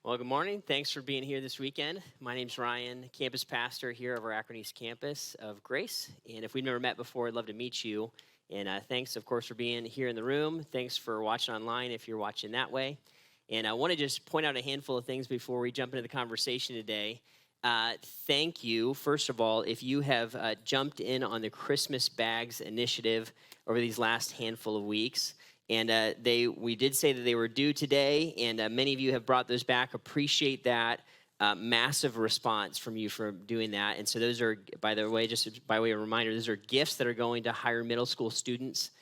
Well, good morning. Thanks for being here this weekend. My name's Ryan, campus pastor here of our Akron East campus of Grace. And if we've never met before, I'd love to meet you. And thanks, of course, for being here in the room. Thanks for watching online if you're watching that way. And I want to just point out a handful of things before we jump into the conversation today. Thank you, first of all, if you have jumped in on the Christmas Bags initiative over these last handful of weeks. And we did say that they were due today, and many of you have brought those back. Appreciate that massive response from you for doing that. And so those are, by the way, just by way of reminder, those are gifts that are going to higher middle school students.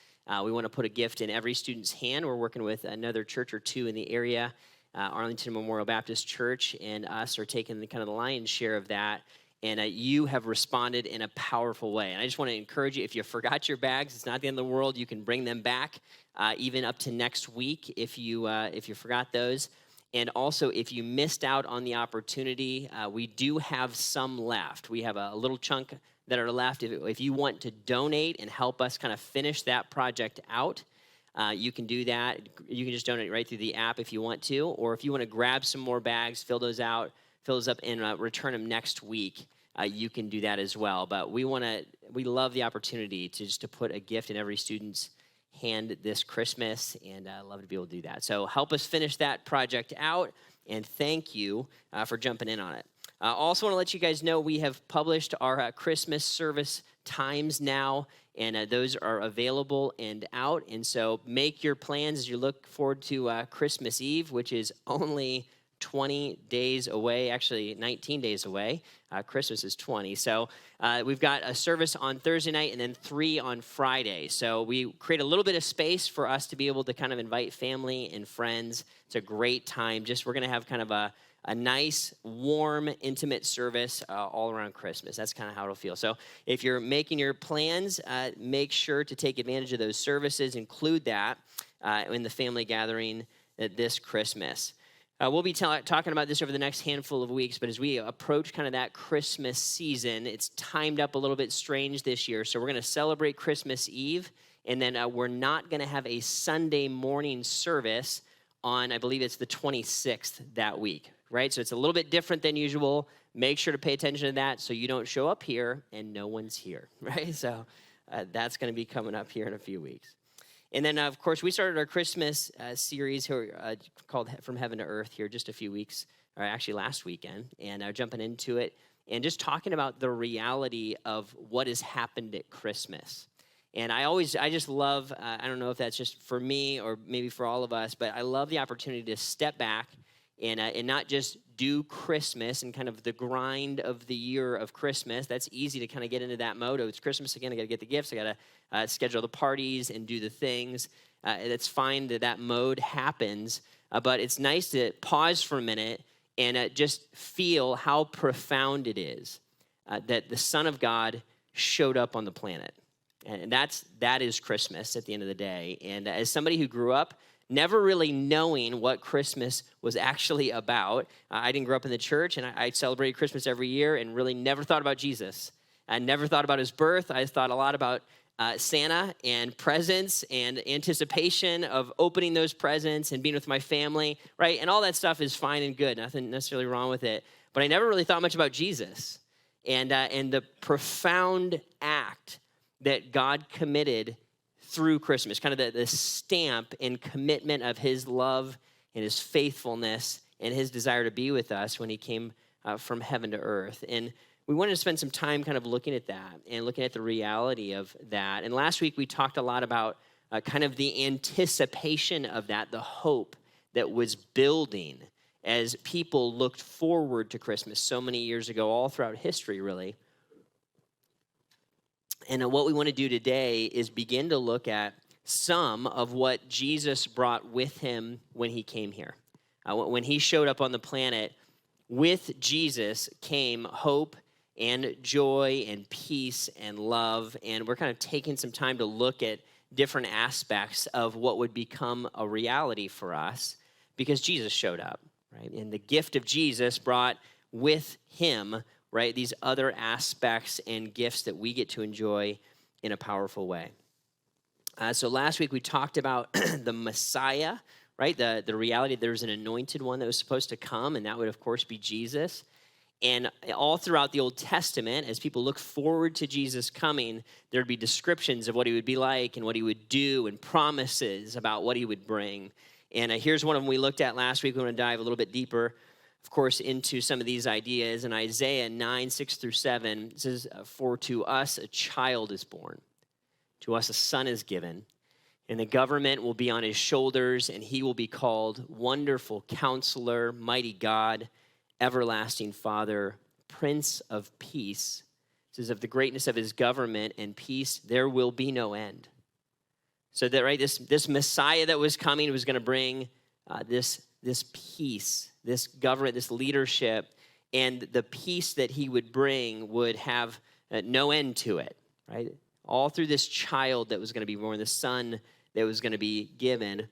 We want to put a gift in every student's hand. We're working with another church or two in the area. Arlington Memorial Baptist Church and us are taking the lion's share of that. And you have responded in a powerful way. And I just want to encourage you, if you forgot your bags, it's not the end of the world. You can bring them back even up to next week if you forgot those. And also, if you missed out on the opportunity, we do have some left. We have a little chunk that are left. If you want to donate and help us kind of finish that project out, you can do that. You can just donate right through the app if you want to. Or if you want to grab some more bags, fill those up, and return them next week, you can do that as well. But we love the opportunity to put a gift in every student's hand this Christmas, and I love to be able to do that. So help us finish that project out, and thank you for jumping in on it. Also want to let you guys know we have published our Christmas service times now, and those are available and out. And so make your plans as you look forward to Christmas Eve, which is only 20 days away, actually 19 days away. Christmas is 20. So we've got a service on Thursday night and then 3 on Friday. So we create a little bit of space for us to be able to kind of invite family and friends. It's a great time. We're going to have kind of a nice, warm, intimate service all around Christmas. That's kind of how it'll feel. So if you're making your plans, make sure to take advantage of those services. Include that in the family gathering this Christmas. We'll be talking about this over the next handful of weeks, but as we approach kind of that Christmas season, it's timed up a little bit strange this year. So we're going to celebrate Christmas Eve, and then we're not going to have a Sunday morning service on, I believe it's the 26th that week, right? So it's a little bit different than usual. Make sure to pay attention to that so you don't show up here and no one's here, right? So that's going to be coming up here in a few weeks. And then, of course, we started our Christmas series here called From Heaven to Earth here just a few weeks, or actually last weekend, and jumping into it and just talking about the reality of what has happened at Christmas. And I just love, I don't know if that's just for me or maybe for all of us, but I love the opportunity to step back and not just do Christmas and kind of the grind of the year of Christmas. That's easy to kind of get into that mode. Oh, it's Christmas again. I got to get the gifts. I got to schedule the parties and do the things. It's fine that mode happens, but it's nice to pause for a minute and just feel how profound it is that the Son of God showed up on the planet. And that is Christmas at the end of the day. And as somebody who grew up never really knowing what Christmas was actually about. I didn't grow up in the church, and I celebrated Christmas every year and really never thought about Jesus. I never thought about his birth. I thought a lot about Santa and presents and anticipation of opening those presents and being with my family, right? And all that stuff is fine and good. Nothing necessarily wrong with it. But I never really thought much about Jesus and the profound act that God committed through Christmas, kind of the stamp and commitment of his love and his faithfulness and his desire to be with us when he came from heaven to earth. And we wanted to spend some time kind of looking at that and looking at the reality of that. And last week we talked a lot about kind of the anticipation of that, the hope that was building as people looked forward to Christmas so many years ago, all throughout history, really. And what we want to do today is begin to look at some of what Jesus brought with him when he came here. When he showed up on the planet, with Jesus came hope and joy and peace and love. And we're kind of taking some time to look at different aspects of what would become a reality for us because Jesus showed up, right? And the gift of Jesus brought with him, right, these other aspects and gifts that we get to enjoy in a powerful way. So last week we talked about the Messiah, right? The reality that there's an anointed one that was supposed to come, and that would, of course, be Jesus. And all throughout the Old Testament, as people look forward to Jesus coming, there'd be descriptions of what he would be like and what he would do and promises about what he would bring. And here's one of them we looked at last week. We want to dive a little bit deeper, of course, into some of these ideas. In Isaiah 9, 6 through 7, it says, "For to us a child is born, to us a son is given, and the government will be on his shoulders, and he will be called Wonderful Counselor, Mighty God, Everlasting Father, Prince of Peace." It says, "Of the greatness of his government and peace, there will be no end." So that, right, this Messiah that was coming was going to bring this peace, this government, this leadership, and the peace that he would bring would have no end to it, right? All through this child that was going to be born, the son that was going to be given.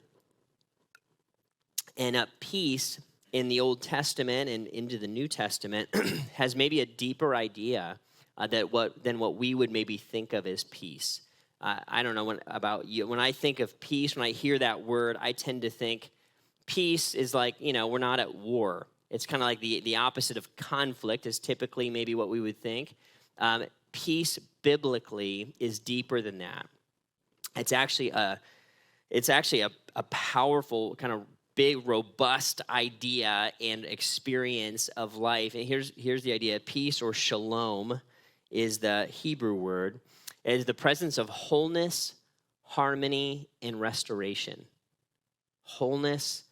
And peace in the Old Testament and into the New Testament has maybe a deeper idea than what we would maybe think of as peace. I don't know about you. When I think of peace, when I hear that word, I tend to think peace is like, we're not at war. It's kind of like the opposite of conflict is typically maybe what we would think. Peace biblically is deeper than that. It's actually a powerful kind of big, robust idea and experience of life. And here's the idea. Peace, or shalom, is the Hebrew word. It is the presence of wholeness, harmony, and restoration. Wholeness,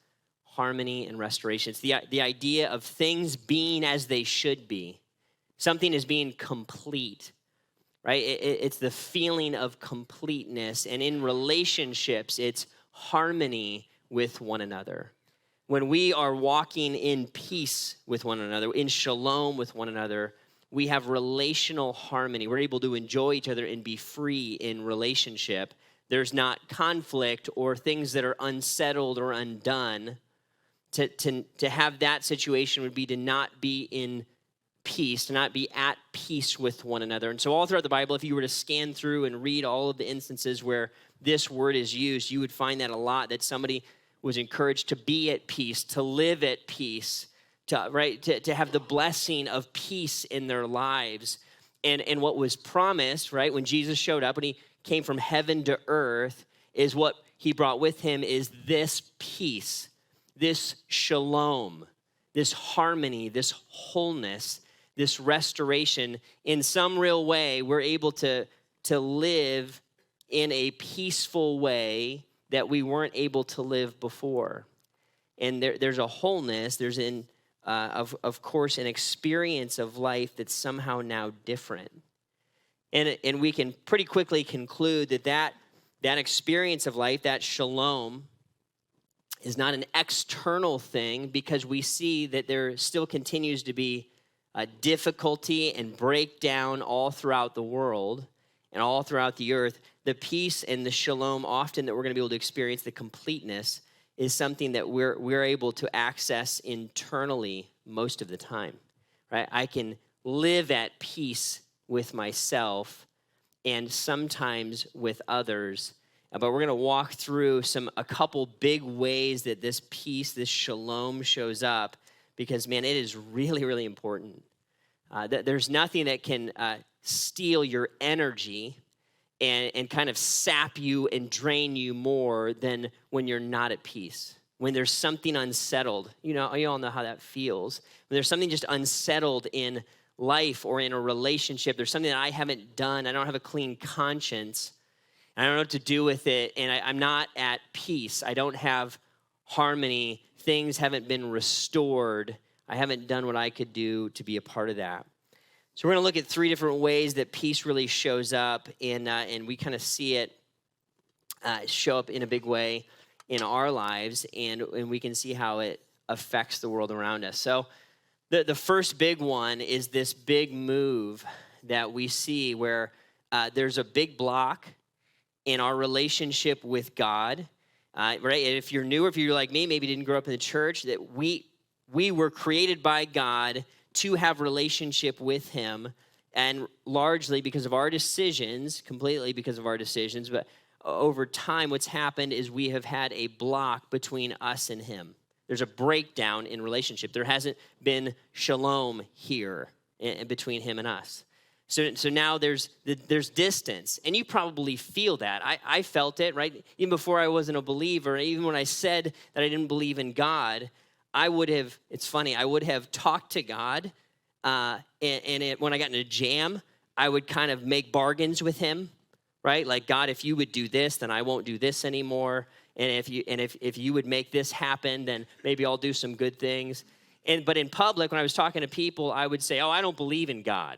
harmony, and restoration. It's the idea of things being as they should be. Something is being complete, right? It's the feeling of completeness. And in relationships, it's harmony with one another. When we are walking in peace with one another, in shalom with one another, we have relational harmony. We're able to enjoy each other and be free in relationship. There's not conflict or things that are unsettled or undone. To have that situation would be to not be in peace, to not be at peace with one another. And so all throughout the Bible, if you were to scan through and read all of the instances where this word is used, you would find that a lot, that somebody was encouraged to be at peace, to live at peace, to have the blessing of peace in their lives. And what was promised, right, when Jesus showed up, when he came from heaven to earth, is what he brought with him is this peace, this shalom, this harmony, this wholeness, this restoration. In some real way, we're able to live in a peaceful way that we weren't able to live before. And there's a wholeness, there's of course, an experience of life that's somehow now different. And we can pretty quickly conclude that experience of life, that shalom, is not an external thing, because we see that there still continues to be difficulty and breakdown all throughout the world and all throughout the earth. The peace and the shalom often that we're going to be able to experience, the completeness, is something that we're able to access internally most of the time, right? I can live at peace with myself and sometimes with others. But we're going to walk through a couple big ways that this peace, this shalom shows up, because, man, it is really, really important. There's nothing that can steal your energy and kind of sap you and drain you more than when you're not at peace. When there's something unsettled, you all know how that feels. When there's something just unsettled in life or in a relationship, there's something that I haven't done, I don't have a clean conscience, I don't know what to do with it, and I'm not at peace. I don't have harmony. Things haven't been restored. I haven't done what I could do to be a part of that. So we're going to look at 3 different ways that peace really shows up, and we kind of see it show up in a big way in our lives, and we can see how it affects the world around us. So the first big one is this big move that we see where there's a big block in our relationship with God, right? And if you're new, or if you're like me, maybe didn't grow up in the church, that we were created by God to have relationship with him, and largely because of our decisions, completely because of our decisions, but over time, what's happened is we have had a block between us and him. There's a breakdown in relationship. There hasn't been shalom here in between him and us. So now there's distance, and you probably feel that. I felt it, right? Even before I wasn't a believer, even when I said that I didn't believe in God, I would have talked to God, when I got in a jam, I would kind of make bargains with him, right? Like, God, if you would do this, then I won't do this anymore. And if you would make this happen, then maybe I'll do some good things. But in public, when I was talking to people, I would say, oh, I don't believe in God.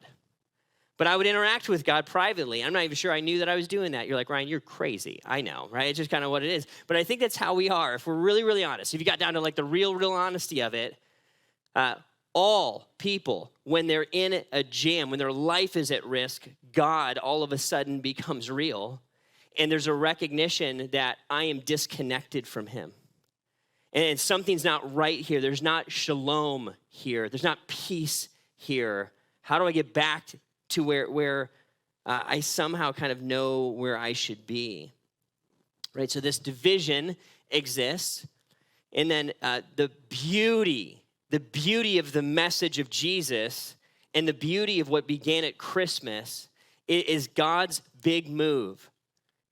But I would interact with God privately. I'm not even sure I knew that I was doing that. You're like, Ryan, you're crazy. I know, right? It's just kind of what it is. But I think that's how we are. If we're really, really honest, if you got down to like the real honesty of it, all people, when they're in a jam, when their life is at risk, God all of a sudden becomes real. And there's a recognition that I am disconnected from him. And something's not right here. There's not shalom here. There's not peace here. How do I get back to where I somehow kind of know where I should be? Right, so this division exists. And then the beauty of the message of Jesus and the beauty of what began at Christmas is God's big move.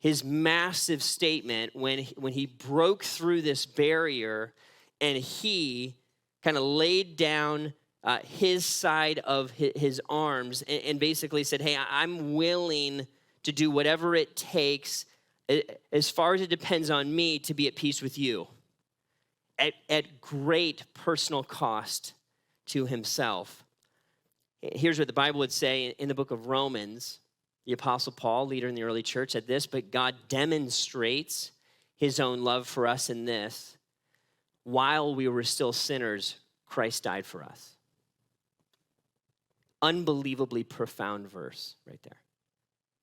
His massive statement when he broke through this barrier and he kind of laid down his side of his arms and basically said, hey, I'm willing to do whatever it takes as far as it depends on me to be at peace with you at great personal cost to himself. Here's what the Bible would say in the book of Romans. The Apostle Paul, leader in the early church, said this, but God demonstrates his own love for us in this. While we were still sinners, Christ died for us. Unbelievably profound verse right there.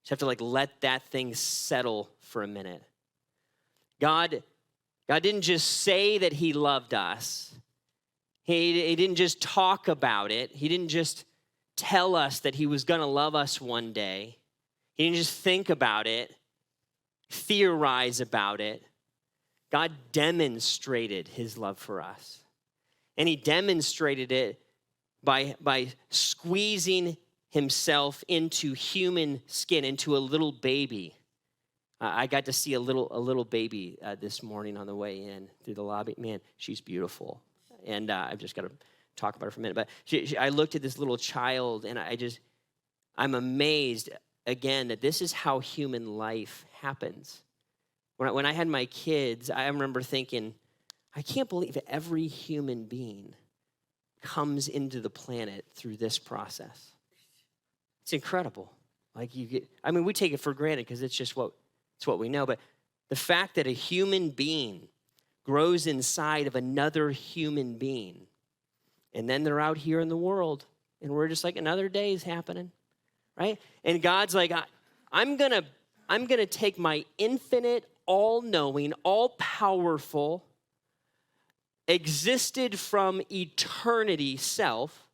You have to let that thing settle for a minute. God didn't just say that he loved us. He didn't just talk about it. He didn't just tell us that he was going to love us one day. He didn't just think about it, theorize about it. God demonstrated his love for us. And he demonstrated it by squeezing himself into human skin, into a little baby. I got to see a little baby this morning on the way in through the lobby. Man, she's beautiful. And I've just got to talk about her for a minute. But I looked at this little child, and I'm amazed, again, that this is how human life happens. When I had my kids, I remember thinking, I can't believe every human being comes into the planet through this process. It's incredible. We take it for granted because it's what we know. But the fact that a human being grows inside of another human being, and then they're out here in the world, and we're just like, another day is happening, right? And God's like, I'm gonna take my infinite, all-knowing, all-powerful, existed from eternity self.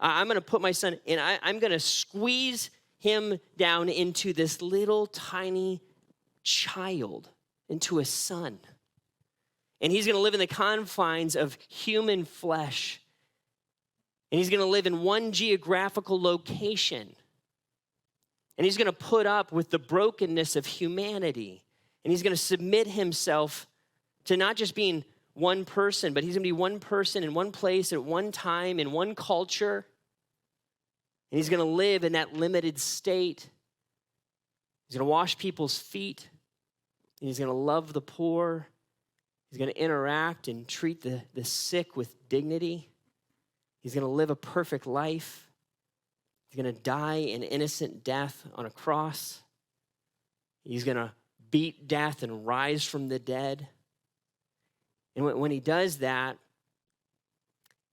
I'm gonna put my son in. I'm gonna squeeze him down into this little tiny child, into a son. And he's gonna live in the confines of human flesh. And he's gonna live in one geographical location. And he's gonna put up with the brokenness of humanity. And he's gonna submit himself to not just being one person, but he's gonna be one person in one place at one time in one culture. And he's gonna live in that limited state. He's gonna wash people's feet. And he's gonna love the poor. He's gonna interact and treat the sick with dignity. He's gonna live a perfect life. He's gonna die an innocent death on a cross. He's gonna beat death and rise from the dead. And when he does that,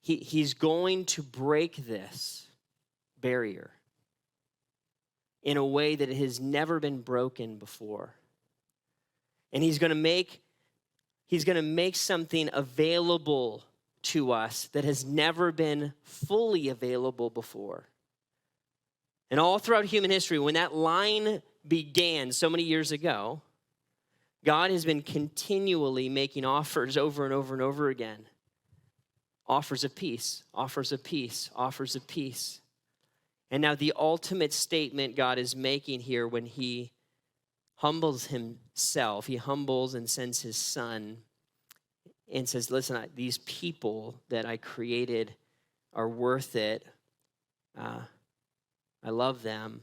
he's going to break this barrier in a way that it has never been broken before. And he's going to make something available to us that has never been fully available before. And all throughout human history, when that line began so many years ago, God has been continually making offers over and over and over again. Offers of peace, offers of peace, offers of peace. And now the ultimate statement God is making here when he humbles himself, he humbles and sends his son and says, listen, these people that I created are worth it. I love them.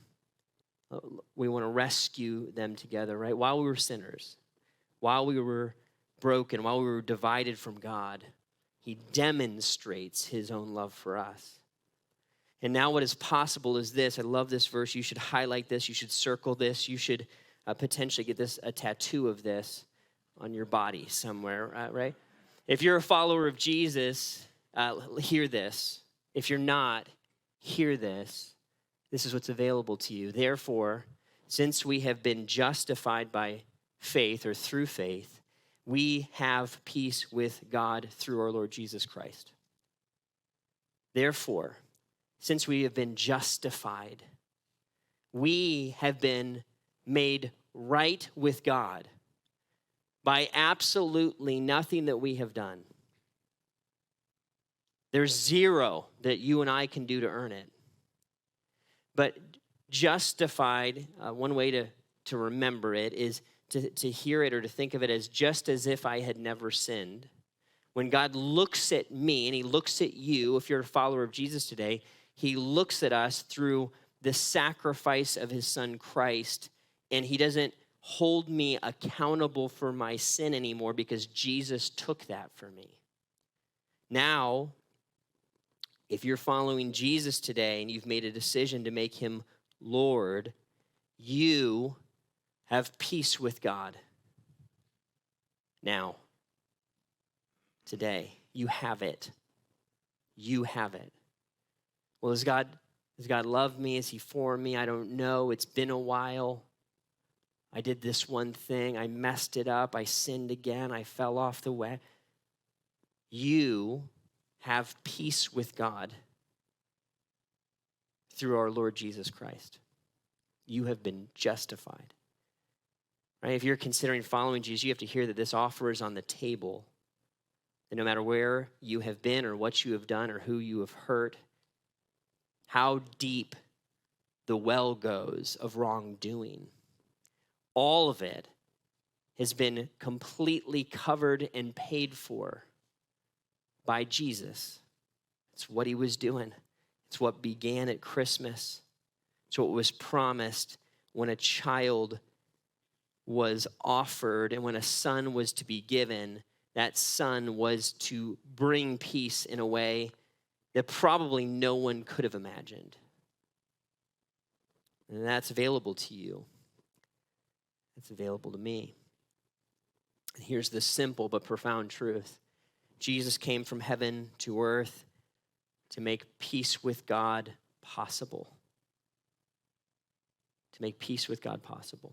We want to rescue them together, right? While we were sinners, while we were broken, while we were divided from God, he demonstrates his own love for us. And now what is possible is this. I love this verse. You should highlight this. You should circle this. You should potentially get a tattoo of this on your body somewhere, right? If you're a follower of Jesus, hear this. If you're not, hear this. This is what's available to you. Therefore, since we have been justified by faith or through faith, we have peace with God through our Lord Jesus Christ. Therefore, since we have been justified, we have been made right with God by absolutely nothing that we have done. There's zero that you and I can do to earn it. But justified, one way to remember it is to hear it or to think of it as just as if I had never sinned. When God looks at me and he looks at you, if you're a follower of Jesus today, he looks at us through the sacrifice of his son Christ, and he doesn't hold me accountable for my sin anymore because Jesus took that for me. Now, if you're following Jesus today and you've made a decision to make him Lord, you have peace with God. Now, today, you have it. You have it. Well, does God love me? Is he for me? I don't know. It's been a while. I did this one thing. I messed it up. I sinned again. I fell off the way. You have peace with God through our Lord Jesus Christ. You have been justified. Right? If you're considering following Jesus, you have to hear that this offer is on the table. And no matter where you have been or what you have done or who you have hurt, how deep the well goes of wrongdoing, all of it has been completely covered and paid for by Jesus. It's what he was doing. It's what began at Christmas. It's what was promised when a child was offered and when a son was to be given. That son was to bring peace in a way that probably no one could have imagined. And that's available to you. It's available to me. And here's the simple but profound truth. Jesus came from heaven to earth to make peace with God possible. To make peace with God possible.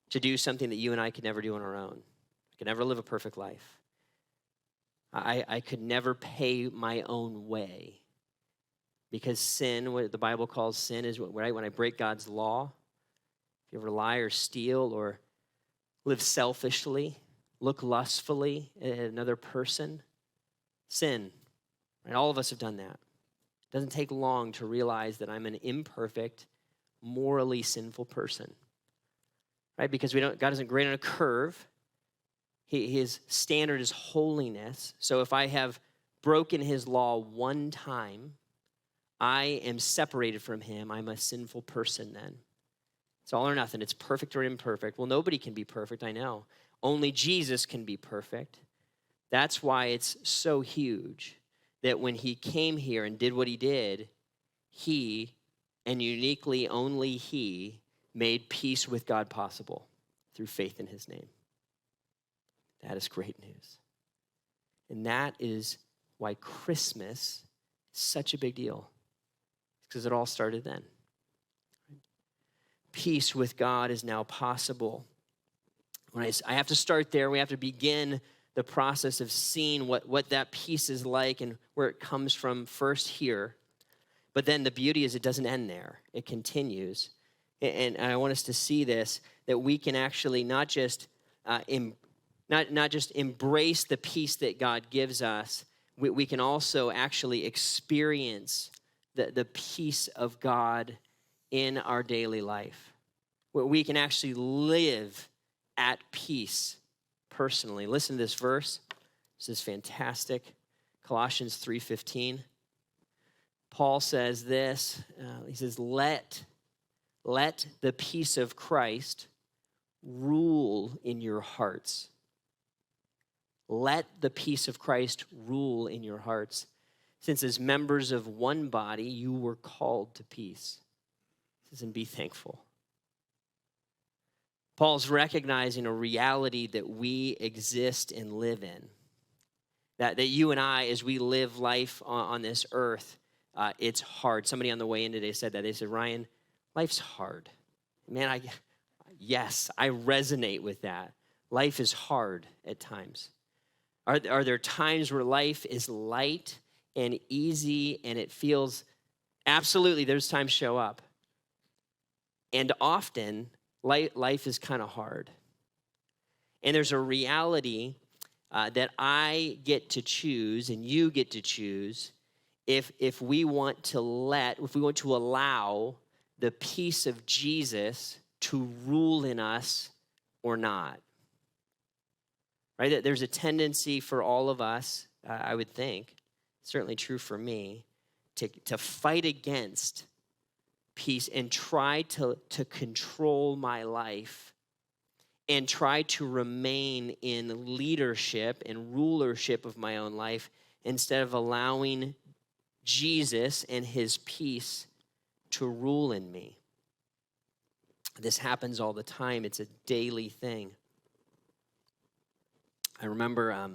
To do something that you and I could never do on our own. I could never live a perfect life. I could never pay my own way. Because sin, what the Bible calls sin, is right when I break God's law. If you ever lie or steal or live selfishly, look lustfully at another person, sin. Right? All of us have done that. It doesn't take long to realize that I'm an imperfect, morally sinful person. Right? Because God doesn't grade on a curve. His standard is holiness. So if I have broken his law one time, I am separated from him. I'm a sinful person then. It's all or nothing. It's perfect or imperfect. Well, nobody can be perfect, I know. Only Jesus can be perfect. That's why it's so huge that when he came here and did what he did, he, and uniquely only he, made peace with God possible through faith in his name. That is great news. And that is why Christmas is such a big deal. Because it all started then. Peace with God is now possible. When I have to start there. We have to begin the process of seeing what that peace is like and where it comes from first here. But then the beauty is it doesn't end there. It continues. And I want us to see this, that we can actually not just not just embrace the peace that God gives us, we can also actually experience the peace of God in our daily life. Where we can actually live at peace personally. Listen to this verse. This is fantastic. Colossians 3:15. Paul says this. He says, let the peace of Christ rule in your hearts. Let the peace of Christ rule in your hearts. Since as members of one body, you were called to peace. He says, and be thankful. Paul's recognizing a reality that we exist and live in. That you and I, as we live life on this earth, it's hard. Somebody on the way in today said that. They said, Ryan, life's hard. Man, yes, I resonate with that. Life is hard at times. Are there times where life is light and easy and it feels, absolutely, those times show up. And often, life is kind of hard. And there's a reality that I get to choose and you get to choose if we want to allow the peace of Jesus to rule in us or not. Right? There's a tendency for all of us, I would think, certainly true for me, to fight against peace and try to control my life and try to remain in leadership and rulership of my own life instead of allowing Jesus and his peace to rule in me. This happens all the time. It's a daily thing. I remember a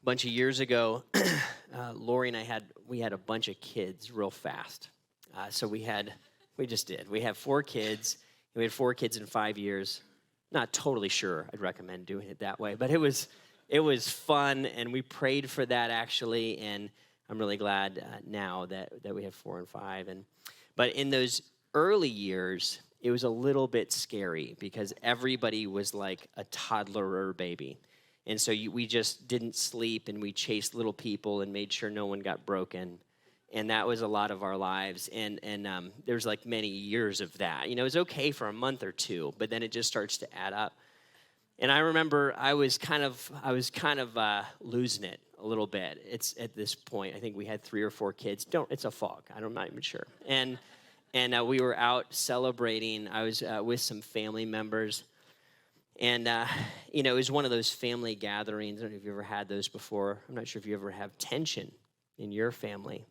bunch of years ago, Lori and I had a bunch of kids real fast. We had 4 kids. We had 4 kids in 5 years. Not totally sure I'd recommend doing it that way, but it was fun, and we prayed for that actually, and I'm really glad now that we have 4 and 5. But in those early years, it was a little bit scary because everybody was like a toddler or a baby. And so we just didn't sleep, and we chased little people and made sure no one got broken. And that was a lot of our lives. And there's like many years of that. It was okay for a month or two, but then it just starts to add up. And I remember I was kind of losing it a little bit. It's at this point, I think we had 3 or 4 kids. It's a fog. I'm not even sure. And we were out celebrating. I was with some family members. And, it was one of those family gatherings. I don't know if you've ever had those before. I'm not sure if you ever have tension in your family.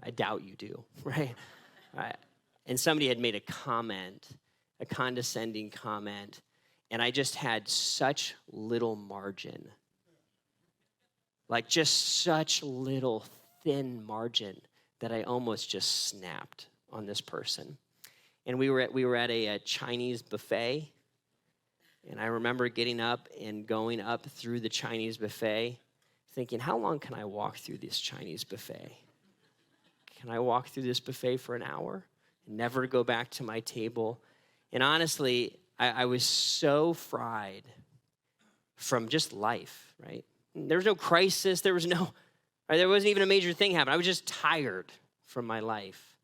I doubt you do, right? And somebody had made a condescending comment, and I just had such little margin. Like just such little thin margin that I almost just snapped on this person. And we were at a Chinese buffet, and I remember getting up and going up through the Chinese buffet, thinking, how long can I walk through this Chinese buffet? Can I walk through this buffet for an hour and never go back to my table? And honestly, I was so fried from just life, right? There was no crisis. There wasn't even a major thing happening. I was just tired from my life.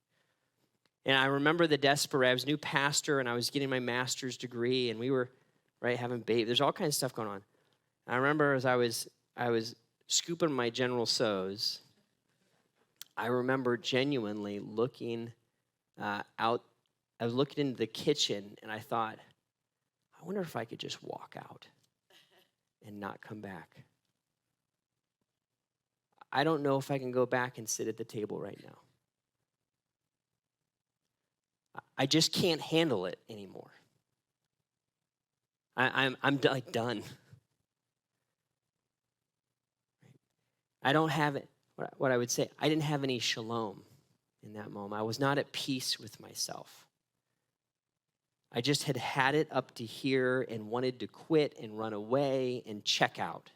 And I remember the desperate. I was a new pastor, and I was getting my master's degree, and we were, having babies. There's all kinds of stuff going on. I remember as I was scooping my General Tso's, I remember genuinely looking out. I was looking into the kitchen, and I thought, I wonder if I could just walk out and not come back. I don't know if I can go back and sit at the table right now. I just can't handle it anymore. I'm like done. I don't have it. What I would say, I didn't have any shalom in that moment. I was not at peace with myself. I just had it up to here and wanted to quit and run away and check out.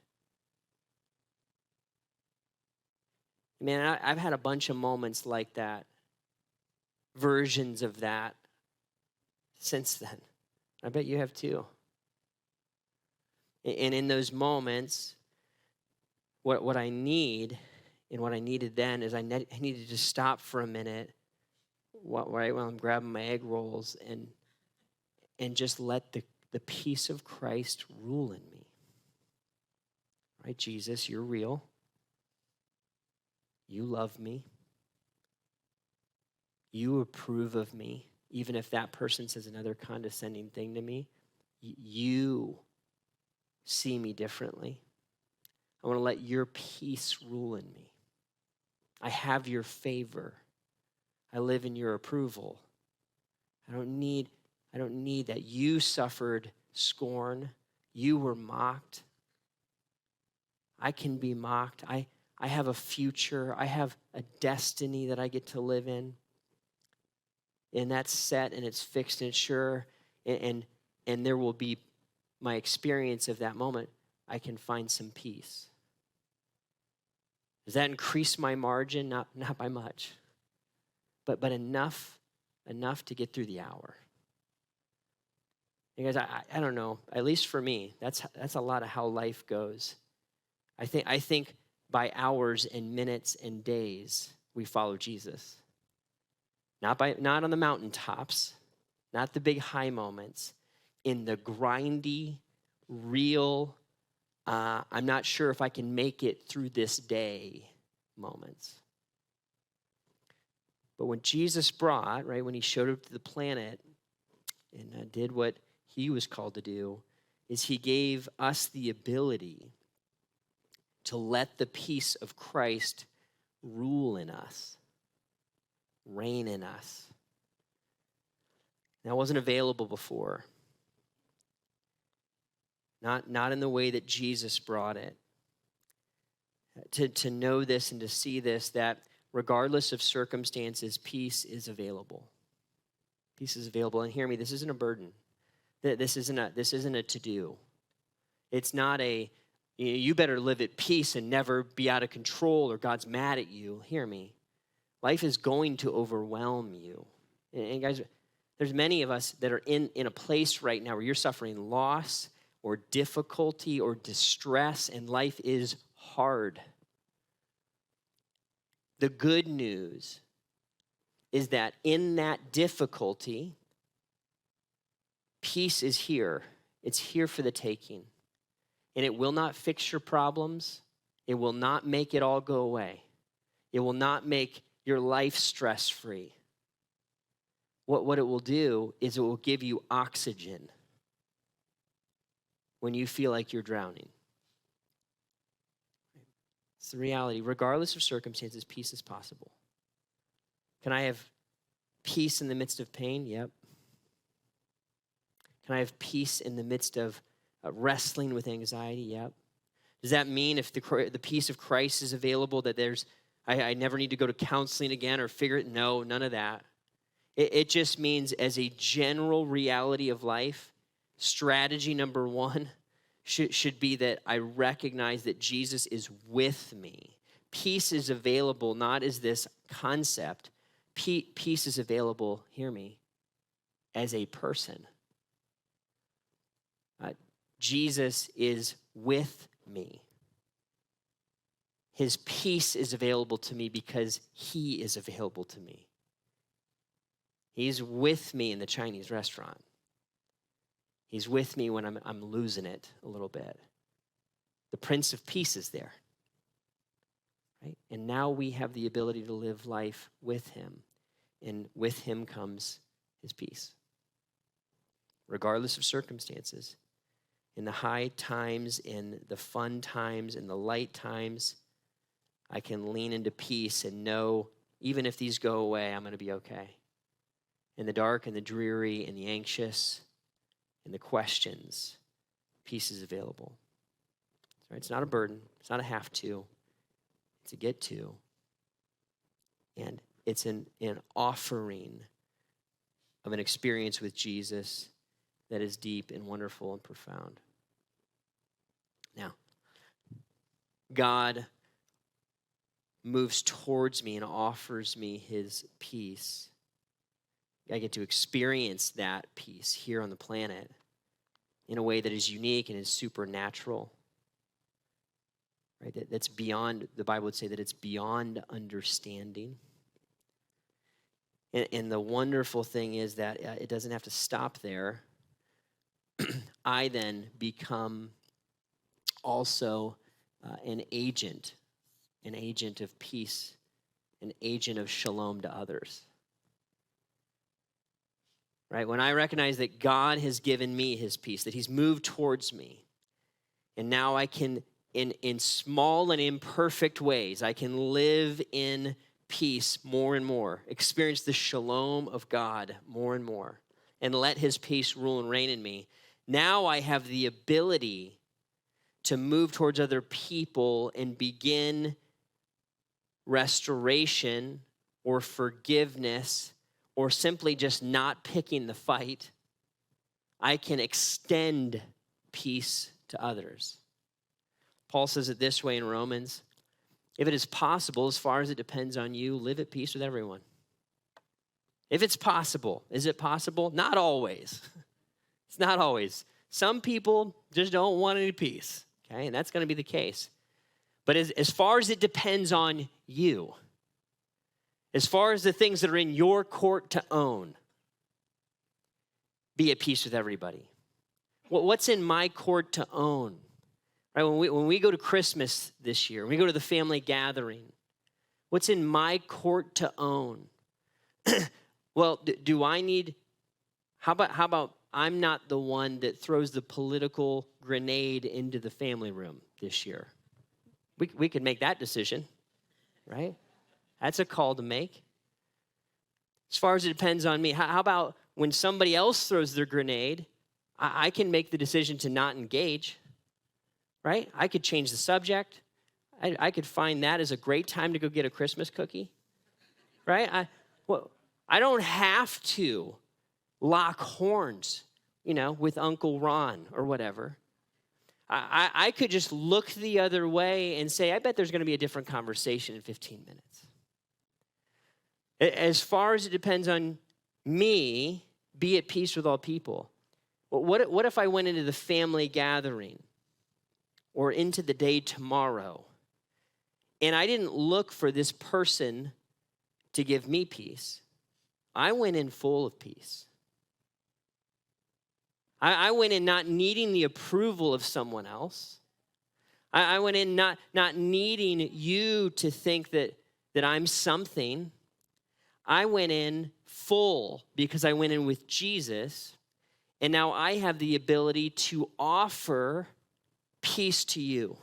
Man, I've had a bunch of moments like that, versions of that since then. I bet you have too. And in those moments, what I need and what I needed then is I needed to stop for a minute right while I'm grabbing my egg rolls and just let the peace of Christ rule in me. Right, Jesus, you're real. You love me. You approve of me, even if that person says another condescending thing to me. You see me differently. I want to let your peace rule in me. I have your favor. I live in your approval. I don't need that. You suffered scorn. You were mocked. I can be mocked. I have a future. I have a destiny that I get to live in. And that's set and it's fixed and it's sure. And there will be my experience of that moment. I can find some peace. Does that increase my margin? Not by much. But enough to get through the hour. You guys, I don't know. At least for me, that's a lot of how life goes. I think by hours and minutes and days we follow Jesus. Not on the mountaintops, not the big high moments. In the grindy, real, I'm not sure if I can make it through this day moments. But when Jesus brought, right, when he showed up to the planet and did what he was called to do, is he gave us the ability to let the peace of Christ rule in us, reign in us. That wasn't available before. Not in the way that Jesus brought it. To know this and to see this, that regardless of circumstances, peace is available. Peace is available. And hear me, this isn't a burden. This isn't a to-do. It's not you better live at peace and never be out of control or God's mad at you. Hear me. Life is going to overwhelm you. And guys, there's many of us that are in a place right now where you're suffering loss or difficulty or distress, and life is hard. The good news is that in that difficulty, peace is here. It's here for the taking. And it will not fix your problems. It will not make it all go away. It will not make your life stress-free. What it will do is it will give you oxygen when you feel like you're drowning. It's the reality. Regardless of circumstances, peace is possible. Can I have peace in the midst of pain? Yep. Can I have peace in the midst of wrestling with anxiety? Yep. Does that mean if the peace of Christ is available that I never need to go to counseling again or figure it? No, none of that. It just means as a general reality of life, strategy number one should be that I recognize that Jesus is with me. Peace is available not as this concept. Peace is available, hear me, as a person. Jesus is with me. His peace is available to me because he is available to me. He's with me in the Chinese restaurant. He's with me when I'm losing it a little bit. The Prince of Peace is there. Right? And now we have the ability to live life with him. And with him comes his peace. Regardless of circumstances. In the high times, in the fun times, in the light times, I can lean into peace and know, even if these go away, I'm going to be okay. In the dark and the dreary and the anxious and the questions, peace is available. Right? It's not a burden. It's not a have to. It's a get to. And it's an offering of an experience with Jesus that is deep and wonderful and profound. Now, God moves towards me and offers me his peace. I get to experience that peace here on the planet. in a way that is unique and is supernatural. Right? That's beyond, the Bible would say that it's beyond understanding. And the wonderful thing is that it doesn't have to stop there. I then become also an agent of peace, an agent of shalom to others. Right? When I recognize that God has given me his peace, that he's moved towards me, and now I can, in small and imperfect ways, I can live in peace more and more, experience the shalom of God more and more, and let his peace rule and reign in me. Now I have the ability to move towards other people and begin restoration or forgiveness or simply just not picking the fight. I can extend peace to others. Paul says it this way in Romans: if it is possible, as far as it depends on you, live at peace with everyone. If it's possible. Is it possible? Not always. It's not always. Some people just don't want any peace, okay? And that's going to be the case. But as far as it depends on you, as far as the things that are in your court to own, be at peace with everybody. What's in my court to own? Right? When we go to Christmas this year, when we go to the family gathering, what's in my court to own? Well, do I need, how about I'm not the one that throws the political grenade into the family room this year? We could make that decision, right? That's a call to make. As far as it depends on me, how about when somebody else throws their grenade, I can make the decision to not engage, right? I could change the subject. I could find that as a great time to go get a Christmas cookie, right? I don't have to lock horns, with Uncle Ron or whatever. I could just look the other way and say, I bet there's going to be a different conversation in 15 minutes. As far as it depends on me, be at peace with all people. What if I went into the family gathering or into the day tomorrow and I didn't look for this person to give me peace? I went in full of peace. I went in not needing the approval of someone else. I went in not needing you to think that I'm something. I went in full because I went in with Jesus, and now I have the ability to offer peace to you,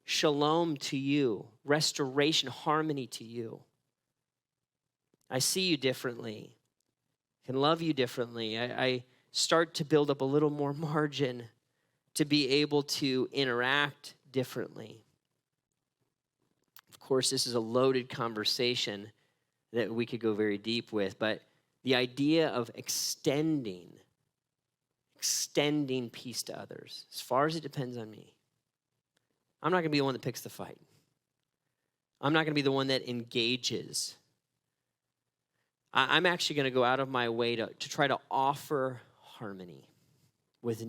shalom to you, restoration, harmony to you. I see you differently, can love you differently. I start to build up a little more margin to be able to interact differently. Of course, this is a loaded conversation that we could go very deep with, but the idea of extending peace to others, as far as it depends on me. I'm not going to be the one that picks the fight. I'm not going to be the one that engages. I'm actually going to go out of my way to try to offer harmony with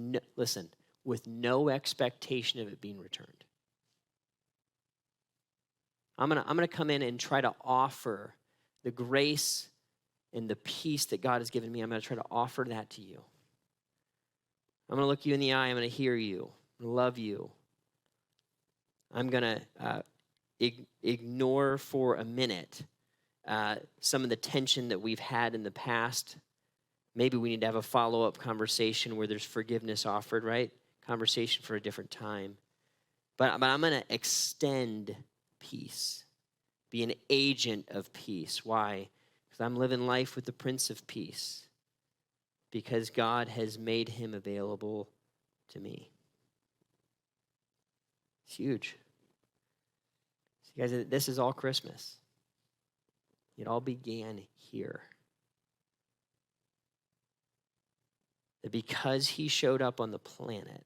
no expectation of it being returned. I'm going to come in and try to offer the grace and the peace that God has given me. I'm going to try to offer that to you. I'm going to look you in the eye. I'm going to hear you. I'm going to love you. I'm going to ignore for a minute some of the tension that we've had in the past. Maybe we need to have a follow-up conversation where there's forgiveness offered, right? Conversation for a different time. But I'm going to extend peace, be an agent of peace. Why? Because I'm living life with the Prince of Peace, because God has made him available to me. It's huge. So guys, this is all Christmas. It all began here. That because he showed up on the planet,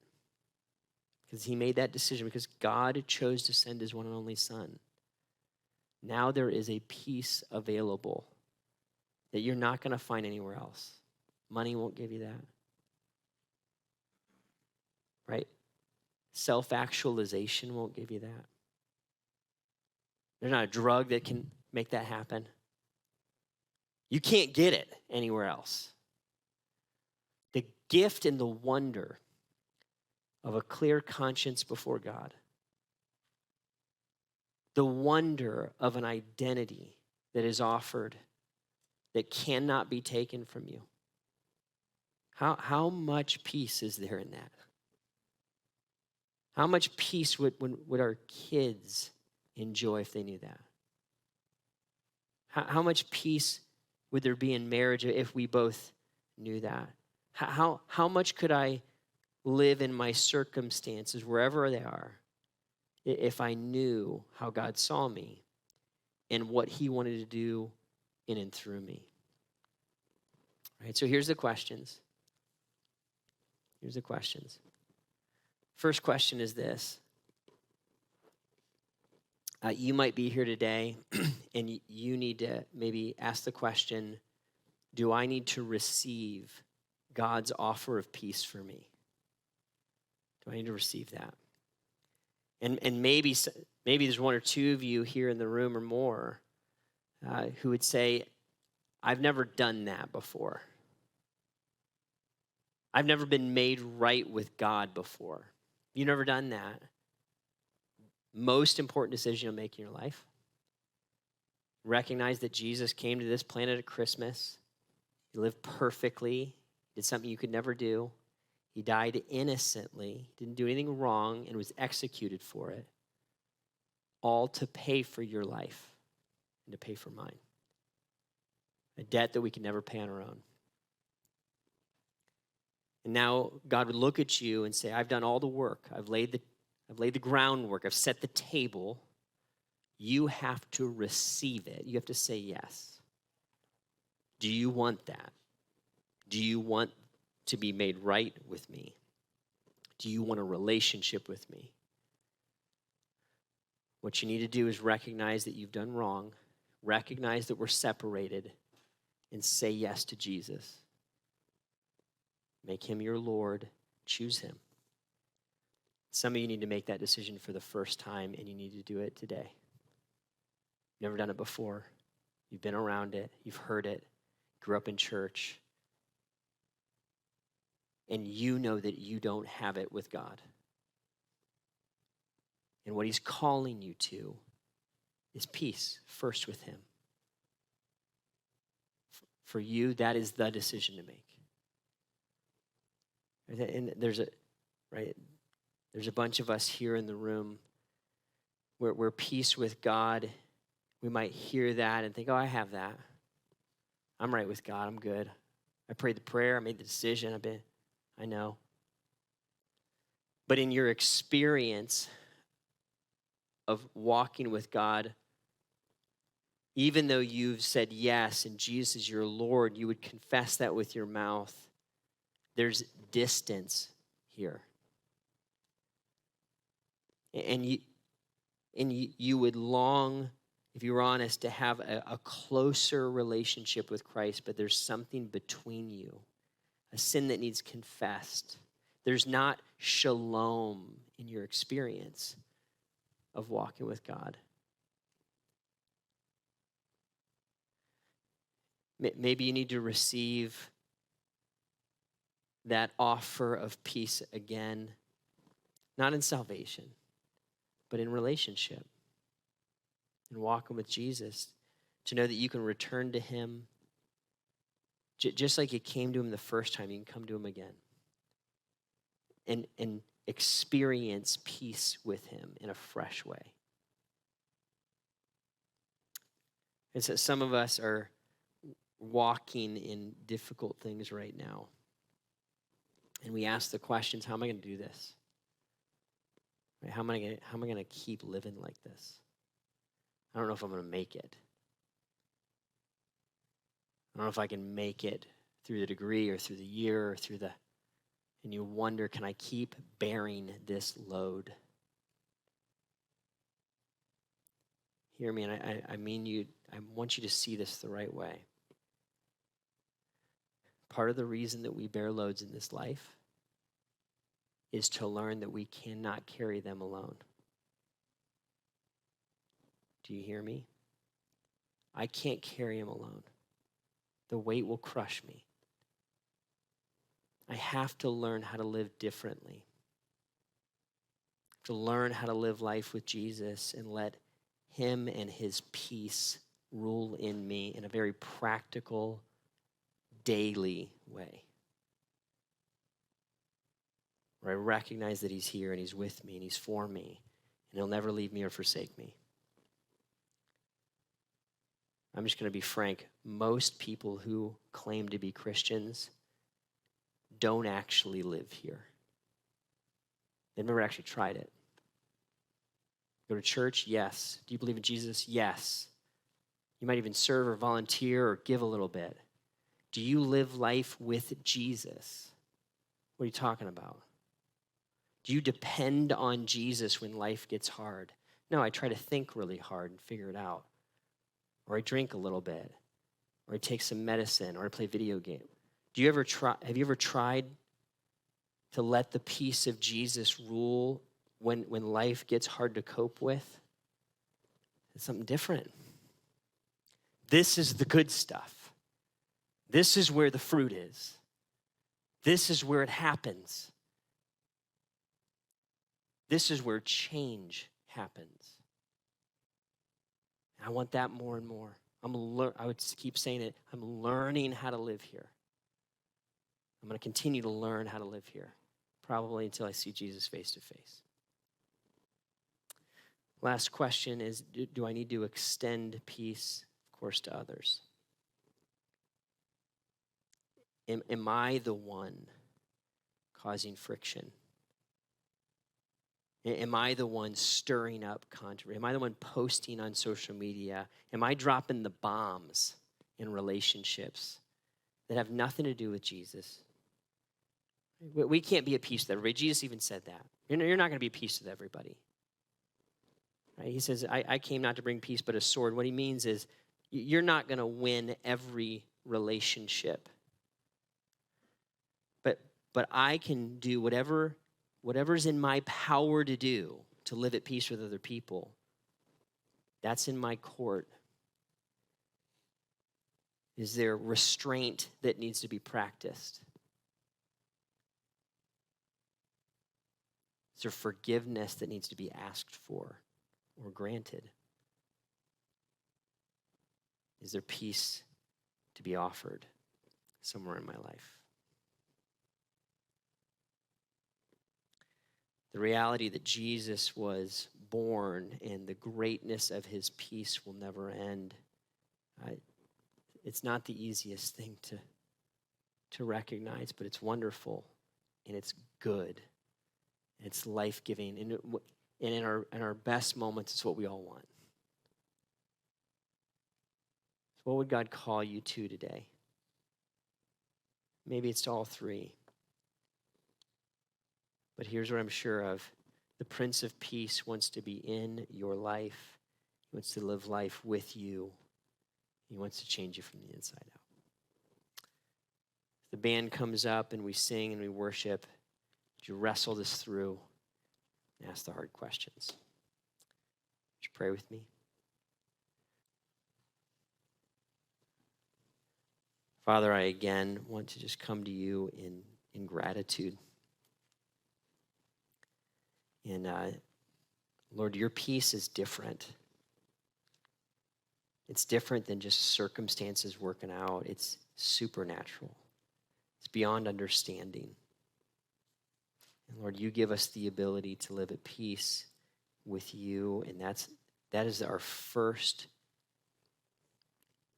because he made that decision, because God chose to send his one and only son, now there is a peace available that you're not going to find anywhere else. Money won't give you that. right? Self-actualization won't give you that. There's not a drug that can make that happen. You can't get it anywhere else. The gift and the wonder of a clear conscience before God, the wonder of an identity that is offered that cannot be taken from you. How much peace is there in that? How much peace would our kids enjoy if they knew that? How much peace would there be in marriage if we both knew that? How much could I live in my circumstances, wherever they are, if I knew how God saw me and what he wanted to do in and through me? All right, so here's the questions. First question is this. You might be here today and you need to maybe ask the question, do I need to receive God's offer of peace for me? Do I need to receive that? And maybe there's one or two of you here in the room or more who would say, I've never done that before. I've never been made right with God before. You've never done that. Most important decision you'll make in your life. Recognize that Jesus came to this planet at Christmas. He lived perfectly, did something you could never do. He died innocently, didn't do anything wrong, and was executed for it. All to pay for your life and to pay for mine. A debt that we can never pay on our own. And now God would look at you and say, I've done all the work. I've laid the groundwork. I've set the table. You have to receive it. You have to say yes. Do you want that? Do you want to be made right with me? Do you want a relationship with me? What you need to do is recognize that you've done wrong, recognize that we're separated, and say yes to Jesus. Make him your Lord. Choose him. Some of you need to make that decision for the first time, and you need to do it today. You've never done it before. You've been around it. You've heard it. Grew up in church. And you know that you don't have it with God. And what he's calling you to is peace, first with him. For you, that is the decision to make. And there's a bunch of us here in the room where peace with God, we might hear that and think, oh, I have that. I'm right with God. I'm good. I prayed the prayer. I made the decision. I know. But in your experience of walking with God, even though you've said yes and Jesus is your Lord, you would confess that with your mouth. There's distance here. And you would long, if you were honest, to have a closer relationship with Christ, but there's something between you, a sin that needs confessed. There's not shalom in your experience of walking with God. Maybe you need to receive that offer of peace again, not in salvation, but in relationship, and walking with Jesus, to know that you can return to him. Just like you came to him the first time, you can come to him again and experience peace with him in a fresh way. And so some of us are walking in difficult things right now. And we ask the questions, how am I going to do this? Right? How am I going to keep living like this? I don't know if I'm going to make it. I don't know if I can make it through the degree or through the year or and you wonder, can I keep bearing this load? Hear me, and I want you to see this the right way. Part of the reason that we bear loads in this life is to learn that we cannot carry them alone. Do you hear me? I can't carry him alone. The weight will crush me. I have to learn how to live differently. To learn how to live life with Jesus and let him and his peace rule in me in a very practical, daily way. Where I recognize that he's here and he's with me and he's for me and he'll never leave me or forsake me. I'm just going to be frank. Most people who claim to be Christians don't actually live here. They've never actually tried it. Go to church? Yes. Do you believe in Jesus? Yes. You might even serve or volunteer or give a little bit. Do you live life with Jesus? What are you talking about? Do you depend on Jesus when life gets hard? No, I try to think really hard and figure it out. Or I drink a little bit. Or I take some medicine. Or I play video game. Have you ever tried to let the peace of Jesus rule when life gets hard to cope with? It's something different. This is the good stuff. This is where the fruit is. This is where it happens. This is where change happens. I want that more and more. I would keep saying it. I'm learning how to live here. I'm going to continue to learn how to live here, probably until I see Jesus face to face. Last question is, do I need to extend peace, of course, to others? Am I the one causing friction? Am I the one stirring up controversy? Am I the one posting on social media? Am I dropping the bombs in relationships that have nothing to do with Jesus? We can't be at peace with everybody. Jesus even said that. You're not going to be at peace with everybody. Right? He says, I came not to bring peace but a sword. What he means is you're not going to win every relationship. But I can do whatever's in my power to do to live at peace with other people. That's in my court. Is there restraint that needs to be practiced? Is there forgiveness that needs to be asked for or granted? Is there peace to be offered somewhere in my life? The reality that Jesus was born and the greatness of his peace will never end. It's not the easiest thing to recognize, but it's wonderful and it's good and it's life-giving. And in our best moments, it's what we all want. So what would God call you to today? Maybe it's to all three. But here's what I'm sure of. The Prince of Peace wants to be in your life. He wants to live life with you. He wants to change you from the inside out. The band comes up and we sing and we worship. Would you wrestle this through and ask the hard questions? Would you pray with me? Father, I again want to just come to you in gratitude. And Lord, your peace is different. It's different than just circumstances working out. It's supernatural. It's beyond understanding. And Lord, you give us the ability to live at peace with you, and that is our first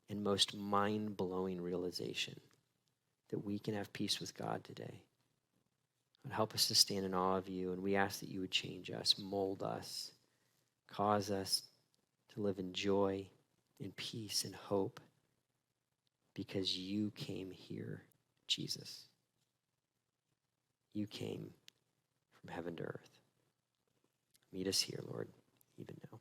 and most mind-blowing realization, that we can have peace with God today. Lord, help us to stand in awe of you, and we ask that you would change us, mold us, cause us to live in joy, in peace, and hope, because you came here, Jesus. You came from heaven to earth. Meet us here, Lord, even now.